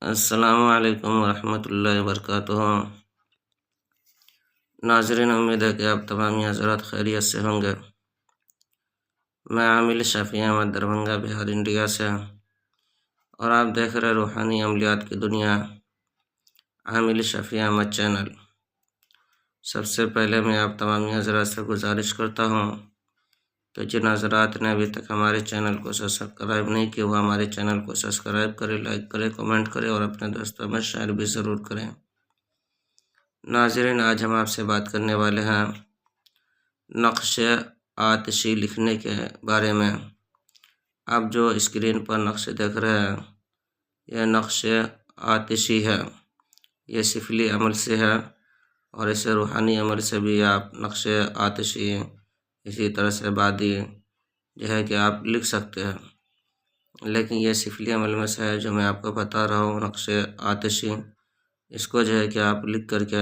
السلام علیکم ورحمۃ اللہ وبرکاتہ۔ ناظرین، امید ہے کہ آپ تمام حضرات خیریت سے ہوں گے۔ میں عامل شفیع احمد دربھنگہ بہار انڈیا سے، اور آپ دیکھ رہے روحانی عملیات کی دنیا، عامل شفیع احمد چینل۔ سب سے پہلے میں آپ تمام حضرات سے گزارش کرتا ہوں کہ جن حضرات نے ابھی تک ہمارے چینل کو سبسکرائب نہیں کیا وہ ہمارے چینل کو سبسکرائب کرے، لائک کرے، کمنٹ کرے اور اپنے دوستوں میں شیئر بھی ضرور کریں۔ ناظرین، آج ہم آپ سے بات کرنے والے ہیں نقش آتشی لکھنے کے بارے میں۔ آپ جو اسکرین پر نقش دیکھ رہے ہیں یہ نقش آتشی ہے، یہ سفلی عمل سے ہے، اور اسے روحانی عمل سے بھی آپ نقش آتشی اسی طرح سے بادی جو ہے کہ آپ لکھ سکتے ہیں، لیکن یہ سفلی عمل میں سے ہے جو میں آپ کو بتا رہا ہوں نقش آتشی۔ اس کو جو ہے کہ آپ لکھ کر کے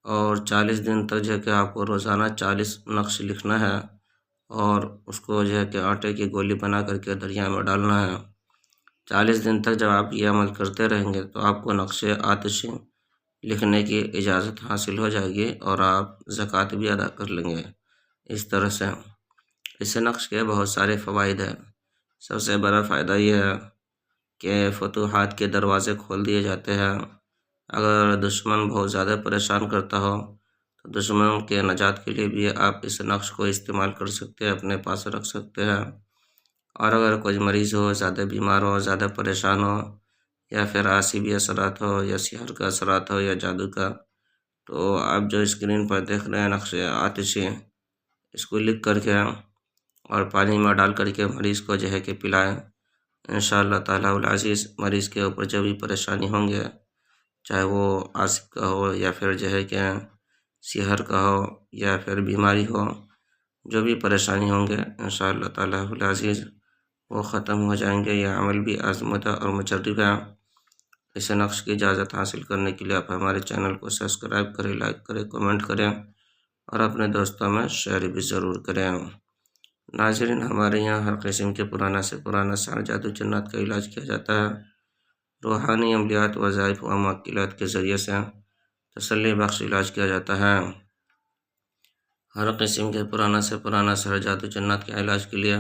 اور 40 دن تک جو ہے کہ آپ کو روزانہ 40 نقش لکھنا ہے، اور اس کو جو ہے کہ آٹے کی گولی بنا کر کے دریا میں ڈالنا ہے۔ 40 دن تک جب آپ یہ عمل کرتے رہیں گے تو آپ کو نقش آتشی لکھنے کی اجازت حاصل ہو جائے گی اور آپ زکوٰۃ بھی ادا کر لیں گے۔ اس طرح سے اس نقش کے بہت سارے فوائد ہیں۔ سب سے بڑا فائدہ یہ ہے کہ فتوحات کے دروازے کھول دیے جاتے ہیں۔ اگر دشمن بہت زیادہ پریشان کرتا ہو تو دشمن کے نجات کے لیے بھی آپ اس نقش کو استعمال کر سکتے ہیں، اپنے پاس رکھ سکتے ہیں۔ اور اگر کوئی مریض ہو، زیادہ بیمار ہو، زیادہ پریشان ہو، یا پھر عصبی اثرات ہو، یا سحر کا اثرات ہو، یا جادو کا، تو آپ جو اسکرین پر دیکھ رہے ہیں نقش آتشی، اس کو لکھ کر کے اور پانی میں ڈال کر کے مریض کو جو ہے کہ پلائیں۔ انشاءاللہ تعالی العزیز مریض کے اوپر جو بھی پریشانی ہوں گے، چاہے وہ عاصب کا ہو یا پھر جو ہے کہ سحر کا ہو یا پھر بیماری ہو، جو بھی پریشانی ہوں گے انشاءاللہ تعالی العزیز وہ ختم ہو جائیں گے۔ یہ عمل بھی آزمودہ اور مجرب ہے۔ اس نقش کی اجازت حاصل کرنے کے لیے آپ ہمارے چینل کو سبسکرائب کریں، لائک کریں، کمنٹ کریں اور اپنے دوستوں میں شیئر بھی ضرور کریں۔ ناظرین، ہمارے یہاں ہر قسم کے پرانا سے پرانا سحر، جادو، جنات کا علاج کیا جاتا ہے۔ روحانی عملیات، وظائف و معقولات کے ذریعے سے تسلی بخش علاج کیا جاتا ہے۔ ہر قسم کے پرانا سے پرانا سحر، جادو، جنات کے علاج کے لیے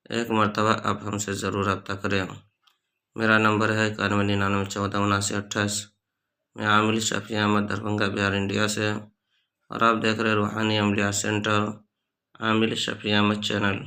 ایک مرتبہ آپ ہم سے ضرور رابطہ کریں۔ میرا نمبر ہے 9199147928۔ میں عامل شفیع احمد دربھنگہ بہار انڈیا سے، اور آپ دیکھ رہے روحانی عملیات سینٹر عامل شفیع احمد چینل۔